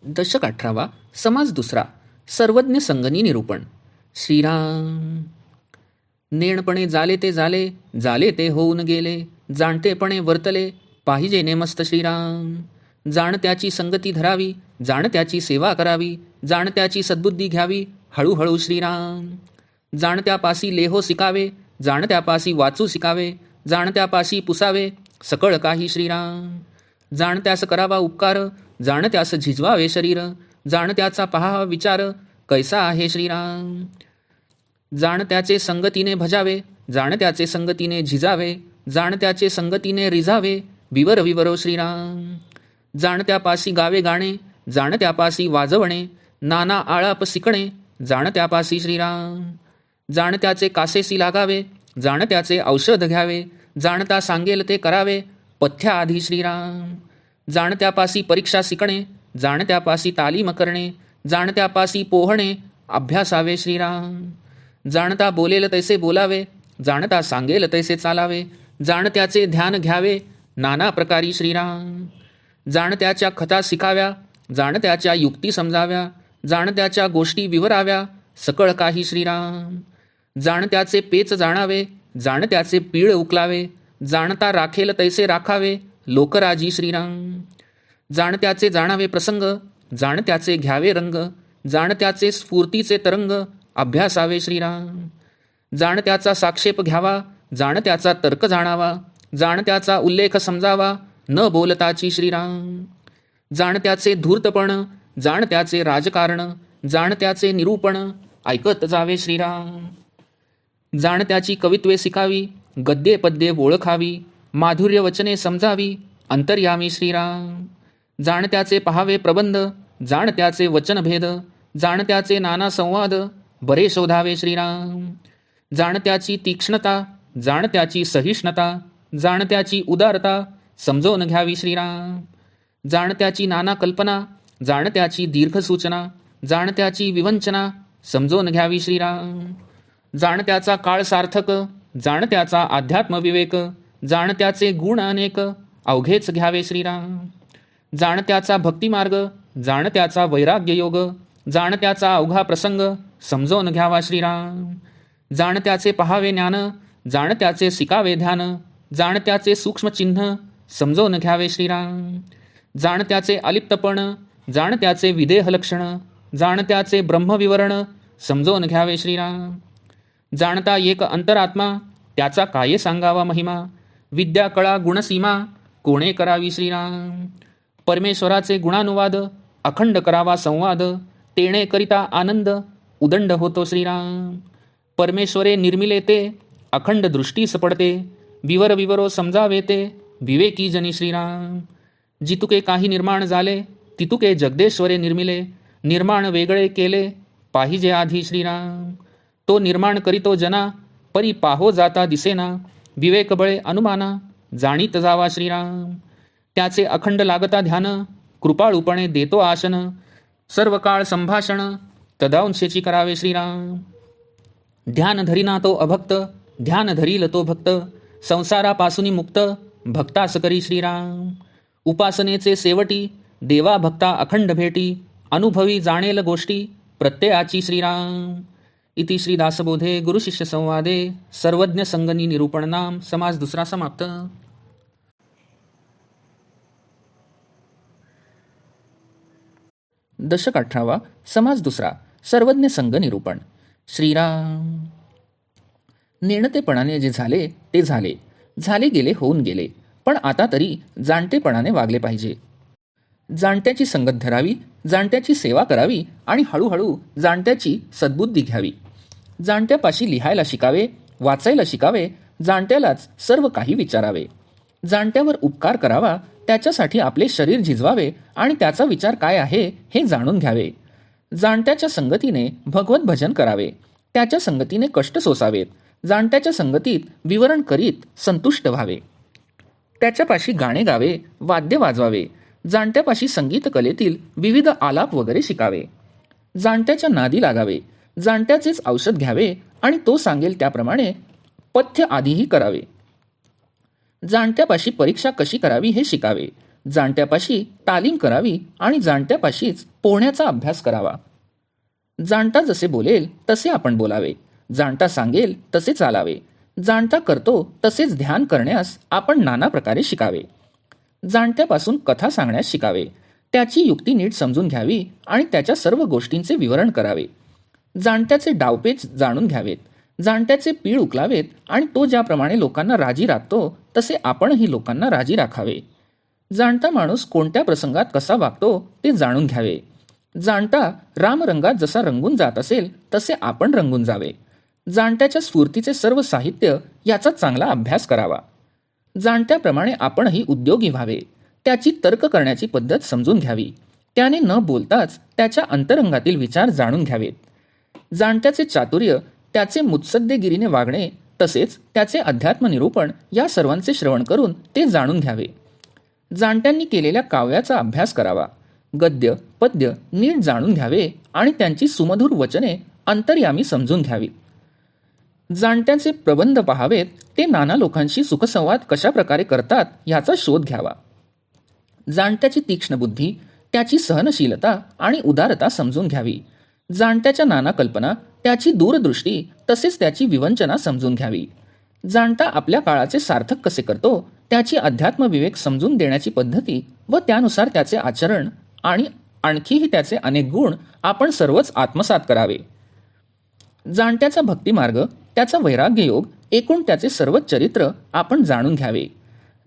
दशक 18वा समाज दुसरा सर्वज्ञ संगनी निरूपण. श्रीराम. नेणपणे झाले ते झाले, झाले ते होऊन गेले, जाणतेपणे वर्तले, पाहिजे नेमस्त श्रीराम. जाणत्याची संगती धरावी, जाणत्याची सेवा करावी, जाणत्याची सद्बुद्धी घ्यावी, हळूहळू श्रीराम. जाणत्यापासी लेहो शिकावे, जाणत्यापासी वाचू शिकावे, जाणत्यापासी पुसावे सकळ काही श्रीराम. जाणत्यास करावा उपकार, जाणत्यास झिजवावे शरीर, जाणत्याचा पहावा विचार कैसा आहे श्रीराम. जाणत्याचे संगतीने भजावे, जाणत्याचे संगतीने झिजावे, जाणत्याचे संगतीने रिझावे विवर विवरो श्रीराम. जाणत्यापासी गावे गाणे, जाणत्यापासी वाजवणे, नाना आळाप शिकणे, जाणत्यापासी श्रीराम. जाणत्याचे कासेसी लागावे, जाणत्याचे औषध घ्यावे, जाणता सांगेल ते करावे पथ्याआधी श्रीराम. जाणत्यापासी परीक्षा शिकणे, जाणत्यापासी तालीम करणे, जाणत्यापासी पोहणे अभ्यासावे श्रीराम. जाणता बोलेल तैसे बोलावे, जाणता सांगेल तैसे चालावे, जाणत्याचे ध्यान घ्यावे नाना प्रकारी श्रीराम. जाणत्याच्या कथा शिकाव्या, जाणत्याच्या युक्ती समजाव्या, जाणत्याच्या गोष्टी विवराव्या सकळ काही श्रीराम. जाणत्याचे पेच जाणावे, जाणत्याचे पीळ उकलावे, जाणता राखेल तैसे राखावे लोकराजी श्रीराम. जाणत्याचे जाणावे प्रसंग, जाणत्याचे घ्यावे रंग, जाणत्याचे स्फूर्तीचे तरंग अभ्यासावे श्रीराम. जाणत्याचा साक्षेप घ्यावा, जाणत्याचा तर्क जाणावा, जाणत्याचा उल्लेख समजावा न बोलताची श्रीराम. जाणत्याचे धूर्तपण, जाणत्याचे राजकारण, जाणत्याचे निरूपण ऐकत जावे श्रीराम. जाणत्याची कवित्वे शिकावी, गद्ये पद्ये ओळखावी, माधुर्य वचने समजावी अंतर्यामी श्रीराम. जाणत्याचे पहावे प्रबंध, जाणत्याचे वचनभेद, जाणत्याचे नाना संवाद बरे शोधावे श्रीराम. जाणत्याची तीक्ष्णता, जाणत्याची सहिष्णुता, जाणत्याची उदारता समजवून घ्यावी श्रीराम. जाणत्याची नाना कल्पना, जाणत्याची दीर्घसूचना, जाणत्याची विवंचना समजवून घ्यावी श्रीराम. जाणत्याचा काळ सार्थक, जाणत्याचा अध्यात्म विवेक, जाणत्याचे गुण अनेक अवघेच घ्यावे श्रीराम. जाणत्याचा भक्तिमार्ग, जाणत्याचा वैराग्य योग, जाणत्याचा अवघा प्रसंग समजवून घ्यावा श्रीराम. जाणत्याचे पहावे ज्ञान, जाणत्याचे शिकावे ध्यान, जाणत्याचे सूक्ष्म चिन्ह समजवून घ्यावे श्रीराम. जाणत्याचे अलिप्तपण, जाणत्याचे विदेह लक्षण, जाणत्याचे ब्रह्मविवरण समजवून घ्यावे श्रीराम. जाणता एक अंतरात्मा, त्याचा काय सांगावा महिमा, विद्या कळा गुणसीमा कोणे करावी श्रीराम. परमेश्वराचे गुणानुवाद, अखंड करावा संवाद, तेणे करिता आनंद उदंड होतो श्रीराम. परमेश्वरे निर्मिले ते, अखंड दृष्टीस पडते, विवर विवरो समजावे ते विवेकी जनी श्रीराम. जितुके काही निर्माण झाले, तितुके जगदेश्वरे निर्मिले, निर्माण वेगळे केले पाहिजे आधी श्रीराम. तो निर्माण करीतो जना, परी पाहो जाता दिसेना, विवेक बळे अनुमाना जाणीत जावा श्रीराम. त्याचे अखंड लागता ध्यान, कृपाळूपणे देतो आशन, सर्व काळ संभाषण तदांशेची करावे श्रीराम. ध्यान धरीना तो अभक्त, ध्यान धरील तो भक्त, संसारापासून मुक्त भक्तास करी श्रीराम. उपासनेचे सेवटी, देवा भक्ता अखंड भेटी, अनुभवी जाणेल गोष्टी प्रत्ययाची श्रीराम. इति श्री दासबोधे गुरुशिष्य संवादे सर्वज्ञ संगनी निरूपण नाम समास दुसरा समाप्त. दशक 18वा समास दुसरा सर्वज्ञ संग निरूपण. श्रीराम. नेणतेपणाने जे झाले ते झाले, झाले गेले होऊन गेले, पण आता तरी जाणतेपणाने वागले पाहिजे. जाणत्याची संगत धरावी, जाणत्याची सेवा करावी आणि हळूहळू जाणत्याची सद्बुद्धी घ्यावी. जाणत्यापाशी लिहायला शिकावे, वाचायला शिकावे, जाणत्यालाच सर्व काही विचारावे. जाणत्यावर उपकार करावा, त्याच्यासाठी आपले शरीर झिजवावे आणि त्याचा विचार काय आहे हे जाणून घ्यावे. जाणत्याच्या संगतीने भगवत भजन करावे, त्याच्या संगतीने कष्ट सोसावेत, जाणत्याच्या संगतीत विवरण करीत संतुष्ट व्हावे. त्याच्यापाशी गाणे गावे, वाद्य वाजवावे, जाणत्यापाशी संगीत कलेतील विविध आलाप वगैरे शिकावे. जाणत्याच्या नादी लागावे, जाणत्याचेच औषध घ्यावे आणि तो सांगेल त्याप्रमाणे पथ्य आधीही करावे. जाणत्यापाशी परीक्षा कशी करावी हे शिकावे, जाणत्यापाशी तालीम करावी आणि जाणत्यापाशीच पोहण्याचा अभ्यास करावा. जाणता जसे बोलेल तसे आपण बोलावे, जाणता सांगेल तसे चालावे, जाणता करतो तसेच ध्यान करण्यास आपण नाना प्रकारे शिकावे. जाणत्यापासून कथा सांगण्यास शिकावे, त्याची युक्ती नीट समजून घ्यावी आणि त्याच्या सर्व गोष्टींचे विवरण करावे. जाणत्याचे डावपेच जाणून घ्यावेत, जाणत्याचे पीळ उकलावेत आणि तो ज्याप्रमाणे लोकांना राजी राखतो तसे आपणही लोकांना राजी राखावे. जाणता माणूस कोणत्या प्रसंगात कसा वागतो ते जाणून घ्यावे. जाणता रामरंगात जसा रंगून जात असेल तसे आपण रंगून जावे. जाणत्याच्या स्फूर्तीचे सर्व साहित्य याचा चांगला अभ्यास करावा. जाणत्याप्रमाणे आपणही उद्योगी व्हावे, त्याची तर्क करण्याची पद्धत समजून घ्यावी, त्याने न बोलताच त्याच्या अंतरंगातील विचार जाणून घ्यावेत. जाणत्याचे चातुर्य, त्याचे मुत्सद्देगिरीने वागणे तसेच त्याचे अध्यात्म निरूपण या सर्वांचे श्रवण करून ते जाणून घ्यावे. जाणत्यांनी केलेल्या काव्याचा अभ्यास करावा, गद्य पद्य नीट जाणून घ्यावे आणि त्यांची सुमधुर वचने अंतर्यामी समजून घ्यावी. जाणत्यांचे प्रबंध पहावेत, ते नाना लोकांशी सुखसंवाद कशा प्रकारे करतात याचा शोध घ्यावा. जाणत्याची तीक्ष्ण बुद्धी, त्याची सहनशीलता आणि उदारता समजून घ्यावी. जाणत्याच्या नाना कल्पना, त्याची दूरदृष्टी तसेच त्याची विवंचना समजून घ्यावी. जाणता आपल्या काळाचे सार्थक कसे करतो, त्याची अध्यात्म विवेक समजून देण्याची पद्धती व त्यानुसार त्याचे आचरण आणि आणखीही त्याचे अनेक गुण आपण सर्वच आत्मसात करावे. जाणत्याचा भक्तिमार्ग, त्याचा वैराग्य योग, एकूण त्याचे सर्वच चरित्र आपण जाणून घ्यावे.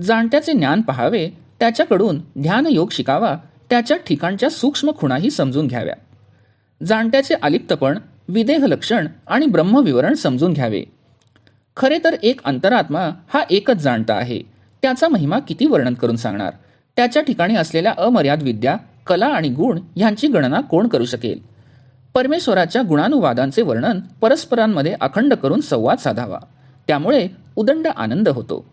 जाणत्याचे ज्ञान पहावे, त्याच्याकडून ध्यानयोग शिकावा, त्याच्या ठिकाणच्या सूक्ष्म खुणाही समजून घ्याव्या. जाणत्याचे अलिप्तपण, विदेह लक्षण आणि ब्रह्मविवरण समजून घ्यावे. खरे तर एक अंतरात्मा हा एकच जाणता आहे, त्याचा महिमा किती वर्णन करून सांगणार. त्याच्या ठिकाणी असलेल्या अमर्याद विद्या, कला आणि गुण यांची गणना कोण करू शकेल. परमेश्वराच्या गुणानुवादांचे वर्णन परस्परांमध्ये अखंड करून संवाद साधावा, त्यामुळे उदंड आनंद होतो.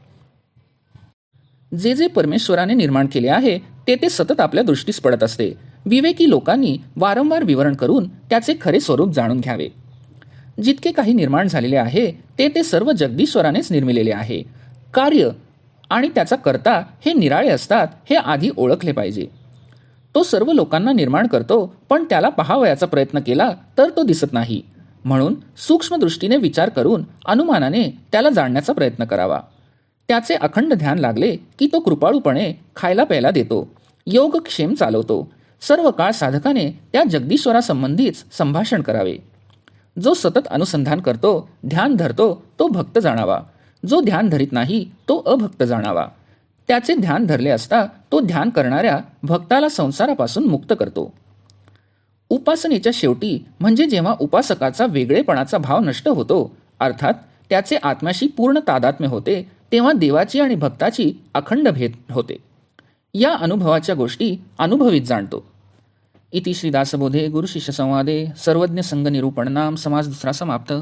जे जे परमेश्वराने निर्माण केले आहे ते ते सतत आपल्या दृष्टीस पडत असते. विवेकी लोकांनी वारंवार विवरण करून त्याचे खरे स्वरूप जाणून घ्यावे. जितके काही निर्माण झालेले आहे ते ते सर्व जगदीश्वरानेच निर्मिलेले आहे. कार्य आणि त्याचा कर्ता हे निराळे असतात हे आधी ओळखले पाहिजे. तो सर्व लोकांना निर्माण करतो, पण त्याला पहावयाचा प्रयत्न केला तर तो दिसत नाही. म्हणून सूक्ष्म दृष्टीने विचार करून अनुमानाने त्याला जाणण्याचा प्रयत्न करावा. त्याचे अखंड ध्यान लागले की तो कृपाळूपणे खायला प्यायला देतो, योगक्षेम चालवतो. सर्व काळ साधकाने त्या जगदीश्वरासंबंधीच संभाषण करावे. जो सतत अनुसंधान करतो, ध्यान धरतो, तो भक्त जाणावा. जो ध्यान धरीत नाही तो अभक्त जाणावा. त्याचे ध्यान धरले असता तो ध्यान करणाऱ्या भक्ताला संसारापासून मुक्त करतो. उपासनेच्या शेवटी म्हणजे जेव्हा उपासकाचा वेगळेपणाचा भाव नष्ट होतो, अर्थात त्याचे आत्म्याशी पूर्ण तादात्म्य होते, तेव्हा देवाची आणि भक्ताची अखंड भेद होते. या अनुभवाच्या गोष्टी अनुभवीत जाणतो. इति श्री दासबोधे गुरुशिष्य संवादे सर्वज्ञ संघ निरूपण नाम समास दुसरा समाप्त.